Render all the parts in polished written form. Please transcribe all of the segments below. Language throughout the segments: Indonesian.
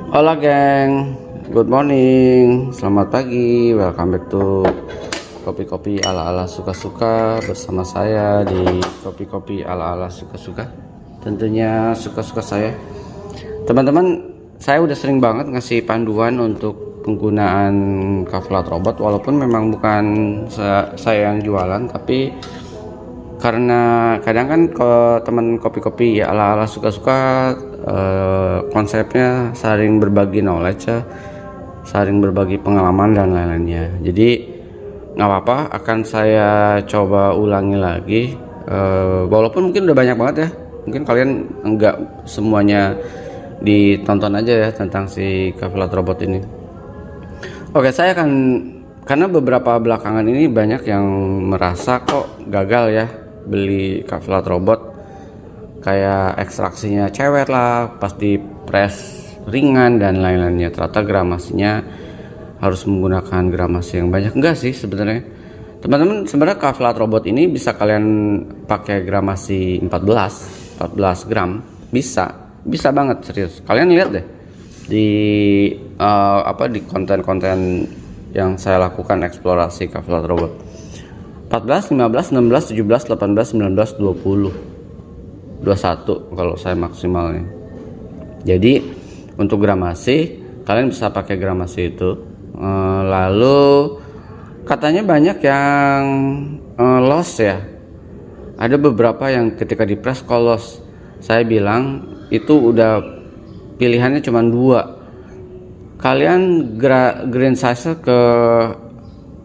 Hola geng, good morning, selamat pagi, welcome back to kopi-kopi ala-ala suka-suka bersama saya di kopi-kopi ala-ala suka-suka. Tentunya suka-suka saya. Teman-teman, saya udah sering banget ngasih panduan untuk penggunaan Kaflat Robot, walaupun memang bukan saya yang jualan, tapi karena kadang kan ke teman kopi-kopi ya ala-ala suka-suka, konsepnya saling berbagi knowledge ya, saling berbagi pengalaman dan lain-lainnya. Jadi nggak apa-apa, akan saya coba ulangi lagi, walaupun mungkin udah banyak banget ya, mungkin kalian enggak semuanya ditonton aja ya tentang si Kaflat Robot ini. Oke, saya akan, karena beberapa belakangan ini banyak yang merasa kok gagal ya beli Kaflat Robot, kayak ekstraksinya cewek lah, pas di press ringan dan lain-lainnya. Ternyata gramasinya harus menggunakan gramasi yang banyak. Enggak sih sebenarnya teman-teman, sebenarnya Kaflat Robot ini bisa kalian pakai gramasi 14 gram, bisa banget, serius. Kalian lihat deh di di konten-konten yang saya lakukan eksplorasi Kaflat Robot. 14, 15, 16, 17, 18, 19, 20, 21 kalau saya maksimalnya. Jadi untuk gramasi kalian bisa pakai gramasi itu. Lalu katanya banyak yang loss ya. Ada beberapa yang ketika di press kok loss. Saya bilang itu udah pilihannya cuma 2. Kalian green size ke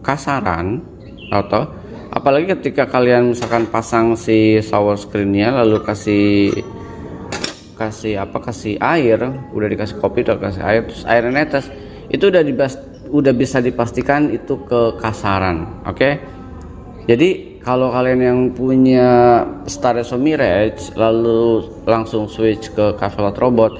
kasaran, atau apalagi ketika kalian misalkan pasang si shower screennya lalu kasih air, udah dikasih kopi, udah kasih air, terus airnya netes, itu udah bisa dipastikan itu ke kasaran. Oke? Jadi kalau kalian yang punya Staresso Mirage lalu langsung switch ke Kaflat Robot,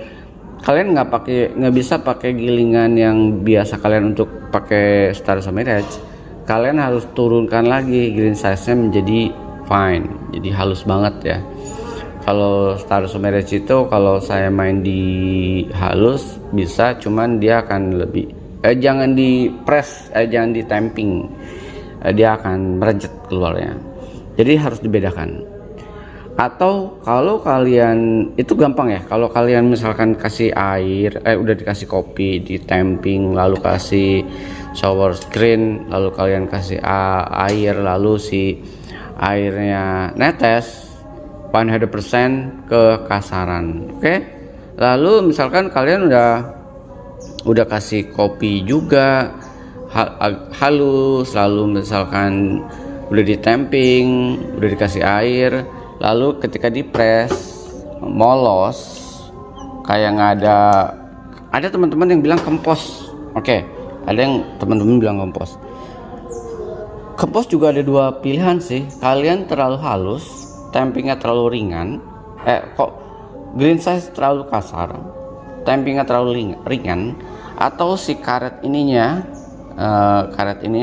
kalian nggak bisa pakai gilingan yang biasa kalian untuk pakai Staresso Mirage. Kalian harus turunkan lagi green size-nya menjadi fine, jadi halus banget ya. Kalau Staresso Mirage itu kalau saya main di halus bisa, cuman dia akan lebih jangan di press, jangan di tamping, dia akan merejet keluarnya. Jadi harus dibedakan. Atau kalau kalian itu gampang ya, kalau kalian misalkan kasih air, udah dikasih kopi, di tamping, lalu kasih shower screen, lalu kalian kasih air, lalu si airnya netes 100% ke kasaran. Oke? Lalu misalkan kalian udah kasih kopi juga halus, lalu misalkan udah di tamping, udah dikasih air, lalu ketika di press molos, kayak nggak ada teman-teman yang bilang kempos. Oke, ada yang teman-teman bilang kempos. Kempos juga ada 2 pilihan sih. Kalian terlalu halus, tampingnya terlalu ringan, green size terlalu kasar, tampingnya terlalu ringan, atau si karet ininya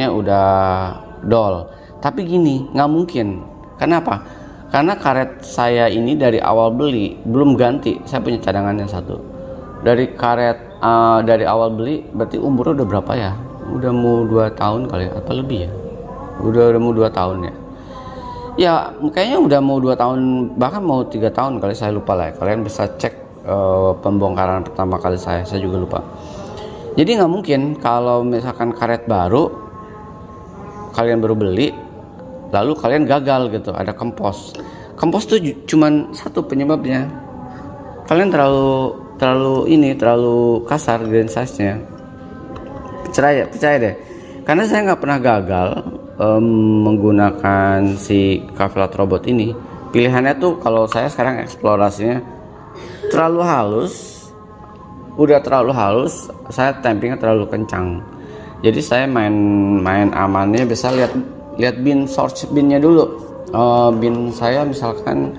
udah dol. Tapi gini, nggak mungkin. Kenapa? Karena karet saya ini dari awal beli belum ganti. Saya punya cadangannya 1. Dari karet dari awal beli berarti umurnya udah berapa ya? Udah mau 2 tahun kali, atau lebih ya? Udah mau 2 tahun ya? Ya kayaknya udah mau 2 tahun, bahkan mau 3 tahun kali, saya lupa lah ya. Kalian bisa cek pembongkaran pertama kali saya juga lupa. Jadi nggak mungkin kalau misalkan karet baru kalian baru beli lalu kalian gagal gitu, ada kempos tuh cuman 1 penyebabnya, kalian terlalu kasar green size nya. Percaya deh, karena saya nggak pernah gagal menggunakan si Kaflat Robot ini. Pilihannya tuh kalau saya sekarang eksplorasinya terlalu halus, udah terlalu halus, saya tampingnya terlalu kencang. Jadi saya main amannya bisa lihat bin, source binnya dulu. Bin saya misalkan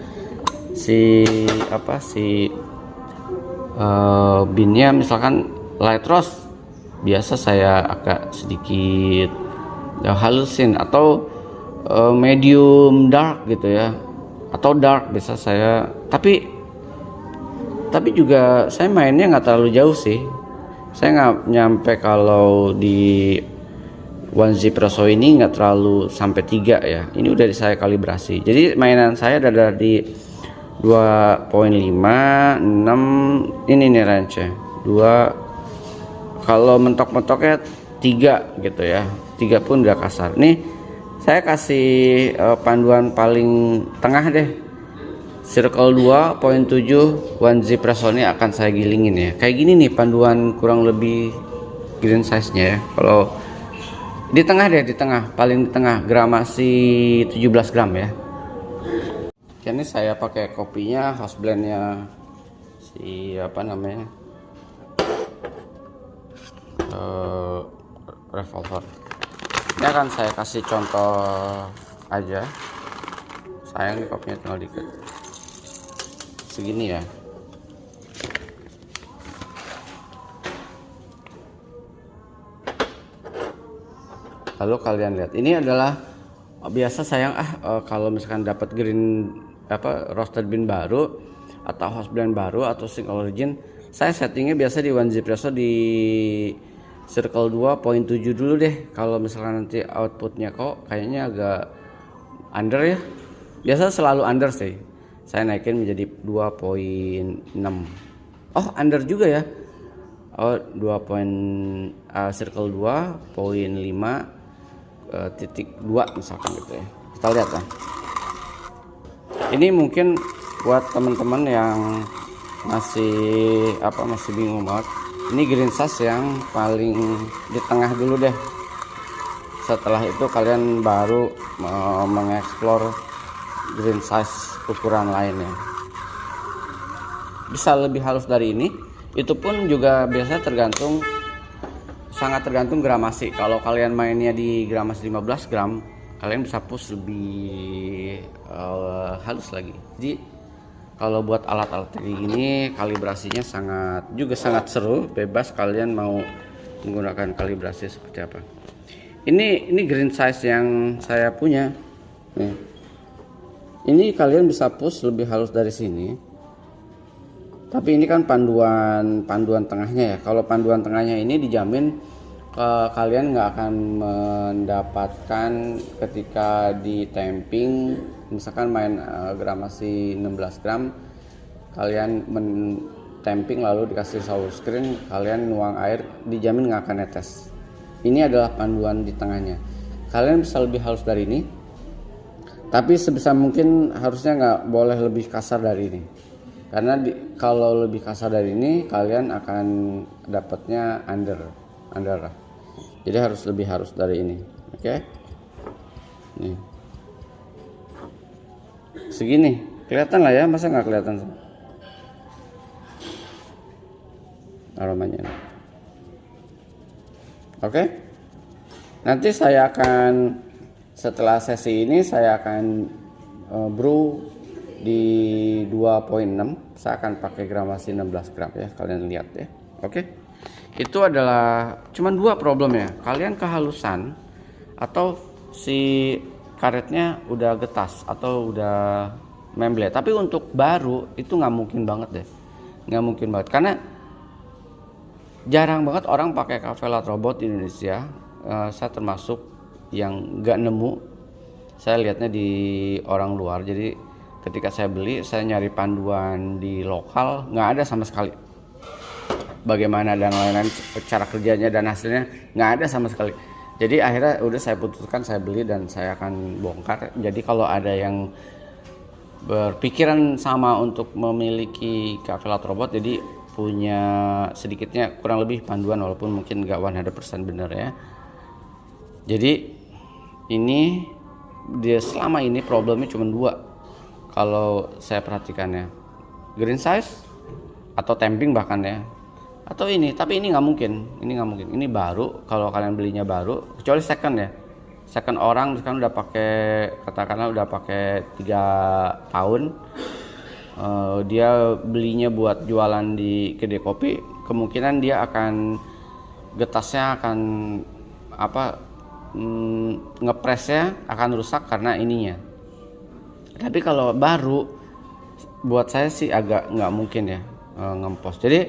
binnya misalkan light roast, biasa saya agak sedikit halusin, atau medium dark gitu ya, atau dark bisa saya. Tapi juga saya mainnya nggak terlalu jauh sih. Saya nggak nyampe kalau di One Espresso ini nggak terlalu sampai 3 ya. Ini udah saya kalibrasi. Jadi mainan saya ada di 2.5, 6, ini nih range 2. Kalau mentok-mentoknya 3 gitu ya. 3 pun udah kasar. Nih saya kasih panduan paling tengah deh. Circle 2.7 One Espresso ini akan saya gilingin ya. Kayak gini nih panduan kurang lebih green size-nya ya. Kalau di tengah deh, di tengah, paling di tengah, gramasi 17 gram ya. Ini saya pakai kopinya, house blendnya si apa namanya, revolver. Ini akan saya kasih contoh aja. Sayang nih kopinya tinggal dikit, segini ya. Lalu kalian lihat, ini adalah biasa sayang kalau misalkan dapat green roasted bean baru atau house blend baru atau single origin, saya settingnya biasa di One Espresso di circle 2.7 dulu deh. Kalau misalkan nanti outputnya kok kayaknya agak under ya, biasa selalu under sih, saya naikin menjadi 2.6. oh under juga ya, 2. Circle 2.5 titik 2 misalkan gitu ya. Kita lihat ya. Ini mungkin buat teman-teman yang masih bingung banget. Ini green size yang paling di tengah dulu deh. Setelah itu kalian baru mengeksplor green size ukuran lainnya. Bisa lebih halus dari ini. Itu pun juga biasa sangat tergantung gramasi. Kalau kalian mainnya di gramasi 15 gram, kalian bisa push lebih halus lagi. Jadi kalau buat alat-alat kayak gini, kalibrasinya sangat seru. Bebas kalian mau menggunakan kalibrasi seperti apa. Ini green size yang saya punya. Nih. Ini kalian bisa push lebih halus dari sini. Tapi ini kan panduan tengahnya ya. Kalau panduan tengahnya ini dijamin kalian nggak akan mendapatkan ketika di tamping, misalkan main gramasi 16 gram, kalian tamping lalu dikasih shower screen, kalian nuang air, dijamin nggak akan netes. Ini adalah panduan di tengahnya. Kalian bisa lebih halus dari ini, tapi sebisa mungkin harusnya nggak boleh lebih kasar dari ini. Karena kalau lebih kasar dari ini kalian akan dapatnya under. Jadi harus lebih halus dari ini. Oke. Nih. Segini. Kelihatan lah ya, masa nggak kelihatan? Aromanya. Oke. Nanti saya akan, setelah sesi ini saya akan brew di 2.6. Saya akan pakai gramasi 16 gram ya, kalian lihat ya. Oke. Itu adalah cuman 2 problemnya. Kalian kehalusan atau si karetnya udah getas atau udah memble. Tapi untuk baru itu nggak mungkin banget deh. Nggak mungkin banget karena jarang banget orang pakai Cafe Lat Robot di Indonesia. Saya termasuk yang nggak nemu. Saya lihatnya di orang luar. Jadi ketika saya beli, saya nyari panduan di lokal, nggak ada sama sekali. Bagaimana dan lain-lain, cara kerjanya dan hasilnya nggak ada sama sekali. Jadi akhirnya udah saya putuskan, saya beli dan saya akan bongkar. Jadi kalau ada yang berpikiran sama untuk memiliki Cafe Lat Robot, jadi punya sedikitnya kurang lebih panduan, walaupun mungkin nggak 100% benar ya. Jadi ini dia selama ini problemnya cuma 2. Kalau saya perhatikannya, green size atau tamping bahkan ya, atau ini. Tapi ini nggak mungkin, ini baru. Kalau kalian belinya baru, kecuali second ya, second orang misalkan udah pakai, katakanlah udah pakai 3 tahun, dia belinya buat jualan di kedai kopi, kemungkinan dia akan getasnya akan ngepresnya akan rusak karena ininya. Tapi kalau baru, buat saya sih agak nggak mungkin ya ngempos. Jadi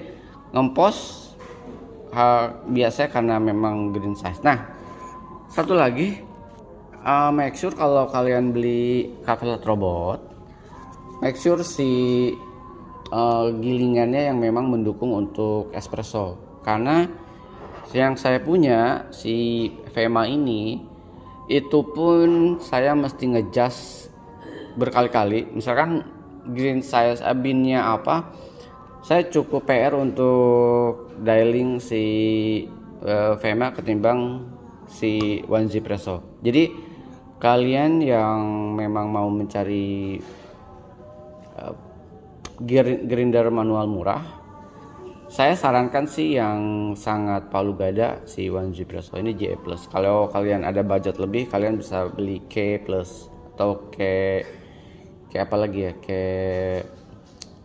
ngempos biasanya karena memang green size. Nah, satu lagi, make sure kalau kalian beli cafe latte robot, make sure si gilingannya yang memang mendukung untuk espresso. Karena yang saya punya si VMA ini, itu pun saya mesti ngejust berkali-kali. Misalkan green size binnya apa, saya cukup PR untuk dialing si VMA ketimbang si Wanzi Presso. Jadi kalian yang memang mau mencari grinder manual murah, saya sarankan sih yang sangat palu gada si Wanzi Presso ini JE Plus. Kalau kalian ada budget lebih, kalian bisa beli K Plus atau K apa lagi ya,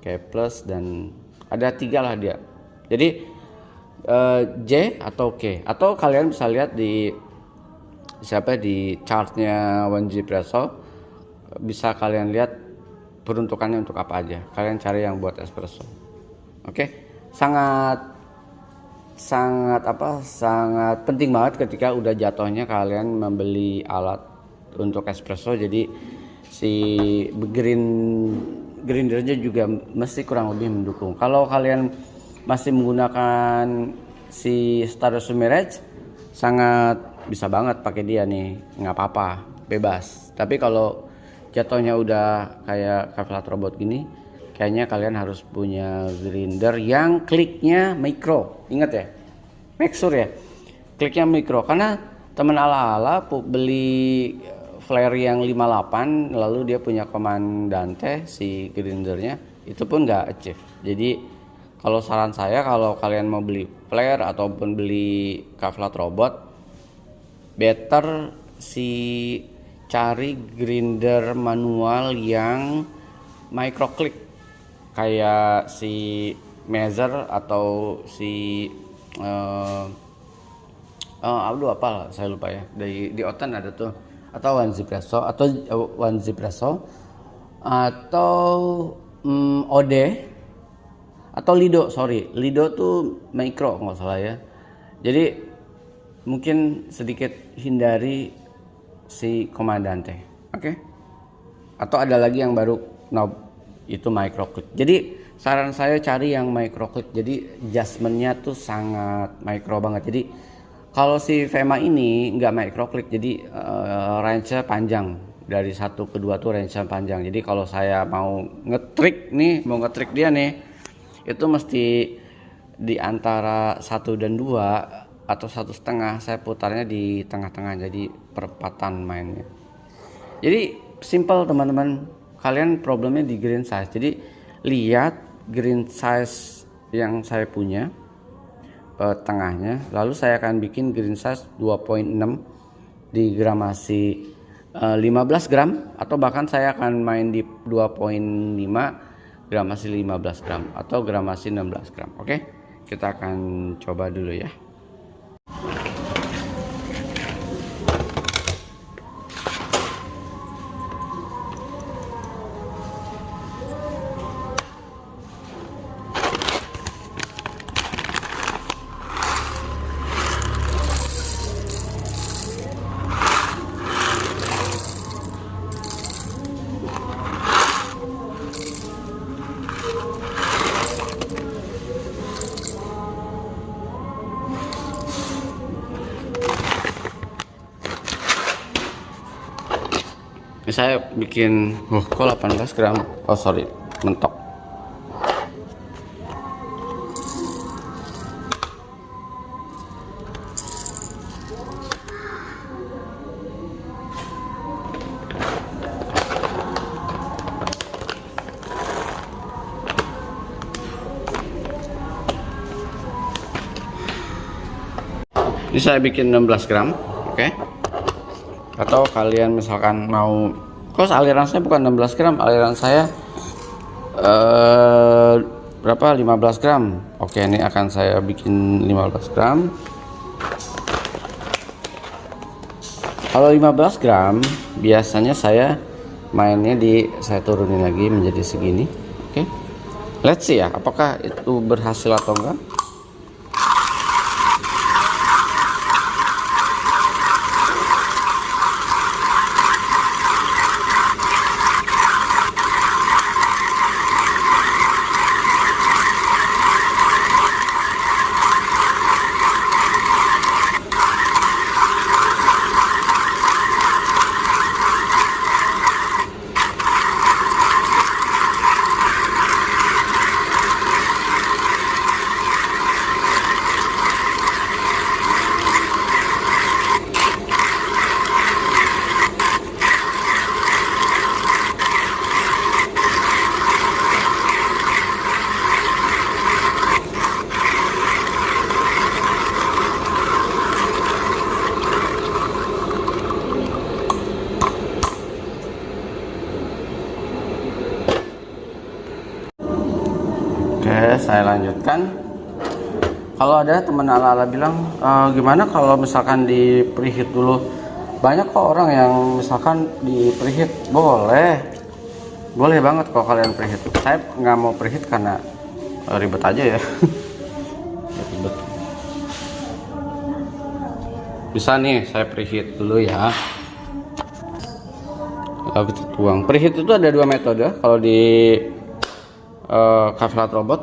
K Plus, dan ada 3 lah dia. Jadi J atau K, atau kalian bisa lihat di di chartnya Wanzi Presso, bisa kalian lihat peruntukannya untuk apa aja. Kalian cari yang buat espresso. Oke, sangat penting banget ketika udah jatuhnya kalian membeli alat untuk espresso. Jadi si grindernya juga mesti kurang lebih mendukung. Kalau kalian masih menggunakan si Stardust Mirage, sangat bisa banget pakai dia nih, nggak apa-apa, bebas. Tapi kalau jatuhnya udah kayak cafe latte robot gini, kayaknya kalian harus punya grinder yang kliknya micro. Ingat ya, make sure ya kliknya micro, karena temen ala-ala beli flare yang 58 lalu dia punya komandante si grindernya, itu pun nggak achieve. Jadi kalau saran saya, kalau kalian mau beli flare ataupun beli cafe latte robot, better si cari grinder manual yang micro click kayak si Mazer atau si apa saya lupa ya, di Oten ada tuh, atau Wanzi Presso atau Ode atau Lido tuh micro nggak salah ya. Jadi mungkin sedikit hindari si komandante, oke? Atau ada lagi yang baru knob itu micro click. Jadi saran saya cari yang micro click, jadi adjustmentnya tuh sangat micro banget. Jadi kalau si VMA ini nggak micro click, jadi range-nya panjang, dari 1 ke 2 tuh range-nya panjang. Jadi kalau saya mau ngetrik dia nih, itu mesti di antara 1 dan 2 atau 1,5, saya putarnya di tengah-tengah, jadi perempatan mainnya. Jadi simple teman-teman, kalian problemnya di green size. Jadi lihat green size yang saya punya, tengahnya, lalu saya akan bikin green size 2.6 di gramasi 15 gram, atau bahkan saya akan main di 2.5 gramasi 15 gram atau gramasi 16 gram. Oke, kita akan coba dulu ya. Ini saya bikin kok 18 gram, oh sorry, mentok. Ini saya bikin 16 gram, oke? Atau kalian misalkan mau, kok aliran saya bukan 16 gram, aliran saya berapa, 15 gram. Oke, ini akan saya bikin 15 gram. Kalau 15 gram biasanya saya mainnya saya turunin lagi menjadi segini. Oke, let's see ya apakah itu berhasil atau enggak. ada teman ala-ala bilang gimana kalau misalkan di preheat dulu. Banyak kok orang yang misalkan di preheat. Boleh banget kalau kalian preheat. Saya nggak mau preheat karena ribet aja ya. Ribet. Bisa nih saya preheat dulu ya. Lalu kita tuang. Preheat itu ada dua metode kalau di Cafe Latte Robot.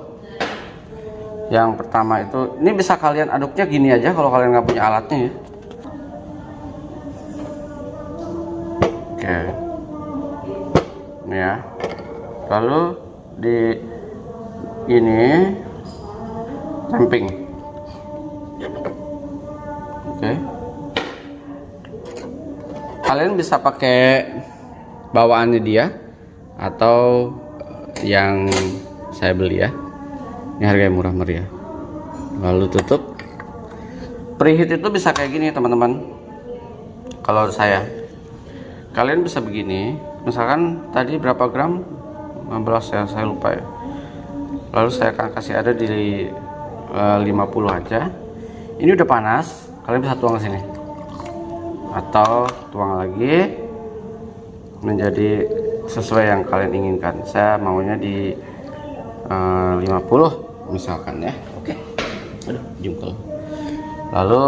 Yang pertama itu, ini bisa kalian aduknya gini aja kalau kalian nggak punya alatnya ya. Oke, ini ya. Lalu di ini samping. Oke. Kalian bisa pakai bawaannya dia atau yang saya beli ya. Ini harganya murah meriah. Lalu tutup. Preheat itu bisa kayak gini teman-teman. Kalau kalian bisa begini. Misalkan tadi berapa gram? 15 ya, saya lupa ya. Lalu saya akan kasih ada di 50 aja. Ini udah panas. Kalian bisa tuang ke sini. Atau tuang lagi menjadi sesuai yang kalian inginkan. Saya maunya di 50 misalkan ya. Oke. Aduh, jungkel. Lalu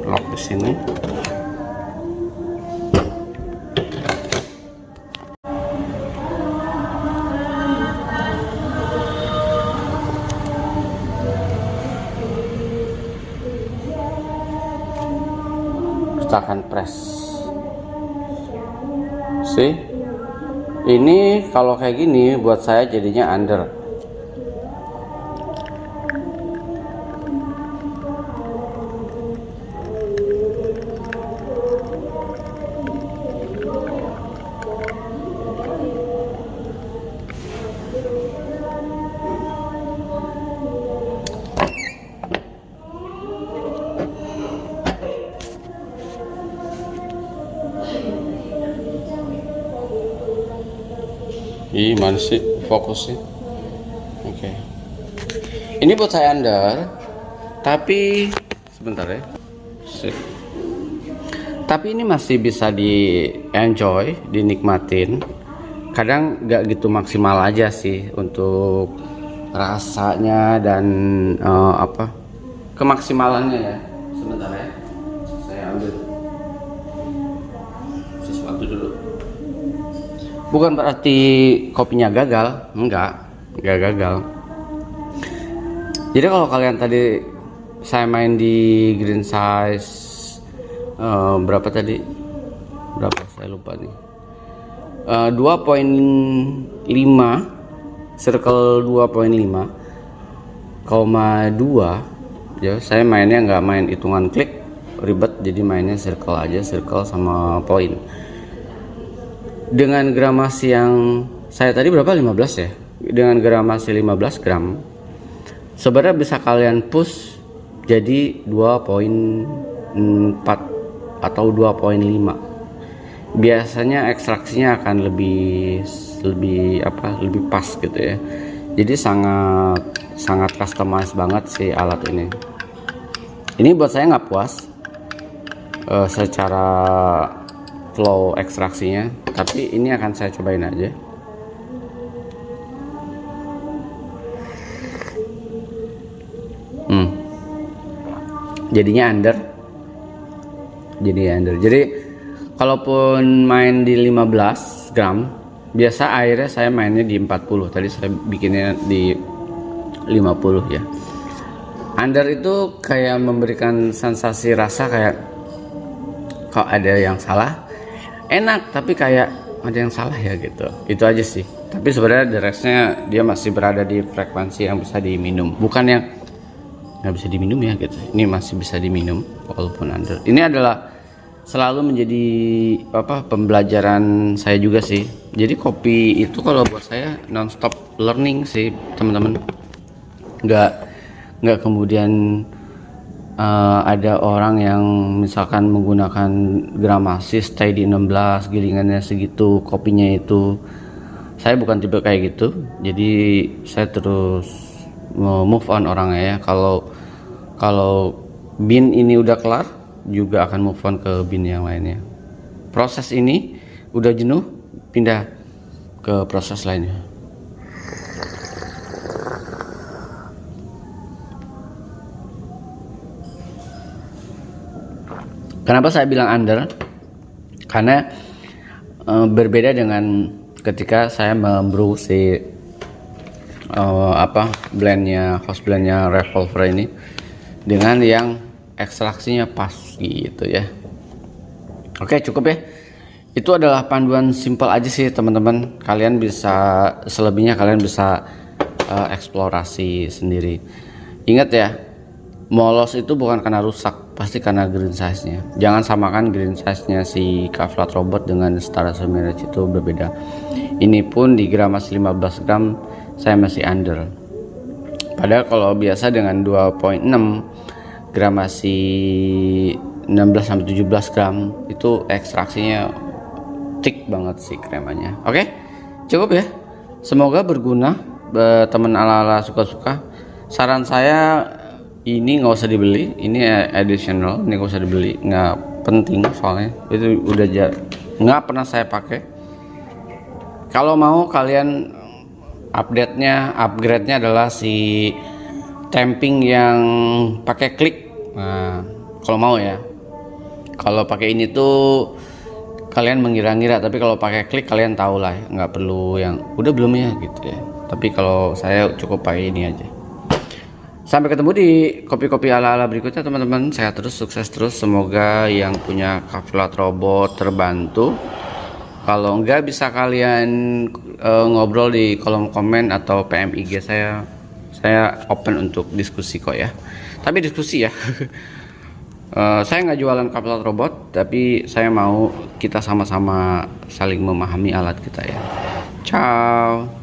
lock di sini. Kita akan press. Ini kalau kayak gini buat saya jadinya under. Mana sih fokusnya? Oke. Ini buat saya under, tapi sebentar ya. Tapi ini masih bisa di enjoy, dinikmatin. Kadang nggak gitu maksimal aja sih untuk rasanya dan kemaksimalannya ya. Sebentar ya. Saya ambil sesuatu dulu. Bukan berarti kopinya gagal, enggak gagal. Jadi kalau kalian tadi saya main di green size berapa tadi? Berapa saya lupa nih. 2.5 circle 2.5,2 ya. Saya mainnya nggak main hitungan klik, ribet, jadi mainnya circle aja, circle sama poin. Dengan gramasi yang saya tadi berapa, 15 ya, dengan gramasi 15 gram sebenarnya bisa kalian push jadi 2.4 atau 2.5. biasanya ekstraksinya akan lebih pas gitu ya. Jadi sangat customize banget sih alat ini. Ini buat saya nggak puas secara flow ekstraksinya, tapi ini akan saya cobain aja. Jadinya under. Jadi kalaupun main di 15 gram, biasa airnya saya mainnya di 40. Tadi saya bikinnya di 50 ya. Under itu kayak memberikan sensasi rasa kayak kok ada yang salah. Enak tapi kayak ada yang salah ya gitu. Itu aja sih. Tapi sebenarnya the rest-nya dia masih berada di frekuensi yang bisa diminum. Bukan yang nggak bisa diminum ya gitu. Ini masih bisa diminum walaupun under. Ini adalah selalu menjadi pembelajaran saya juga sih. Jadi kopi itu kalau buat saya non-stop learning sih teman-teman. Nggak kemudian ada orang yang misalkan menggunakan gramasi stay di 16, gilingannya segitu, kopinya itu Saya bukan tipe kayak gitu, jadi saya terus move on orangnya ya. Kalau bin ini udah kelar, juga akan move on ke bin yang lainnya. Proses ini udah jenuh, pindah ke proses lainnya. Kenapa saya bilang under? Karena berbeda dengan ketika saya membrew si house blendnya Revolver ini dengan yang ekstraksinya pas gitu ya. Oke, cukup ya. Itu adalah panduan simple aja sih teman-teman. Kalian bisa, selebihnya kalian bisa eksplorasi sendiri. Ingat ya, molos itu bukan karena rusak, pasti karena green size-nya. Jangan samakan green size-nya si K-Flat Robot dengan Star Mirage, itu berbeda. Ini pun di gram masih 15 gram, saya masih under. Padahal kalau biasa dengan 2.6 gram masih 16-17 gram, itu ekstraksinya thick banget sih kremanya. Oke, cukup ya. Semoga berguna teman ala-ala suka-suka. Saran saya, ini nggak usah dibeli, ini additional, ini nggak usah dibeli, nggak penting soalnya itu udah nggak pernah saya pakai. Kalau mau kalian upgrade-nya adalah si tamping yang pakai klik. Nah, kalau mau ya, kalau pakai ini tuh kalian mengira-ngira, tapi kalau pakai klik kalian tahu lah, nggak perlu yang udah belum ya gitu ya. Tapi kalau saya cukup pakai ini aja. Sampai ketemu di kopi-kopi ala-ala berikutnya teman-teman. Saya terus sukses terus. Semoga yang punya K-Flat Robot terbantu. Kalau enggak bisa kalian ngobrol di kolom komen atau PM IG saya. Saya open untuk diskusi kok ya. Tapi diskusi ya. Saya nggak jualan K-Flat Robot, tapi saya mau kita sama-sama saling memahami alat kita ya. Ciao.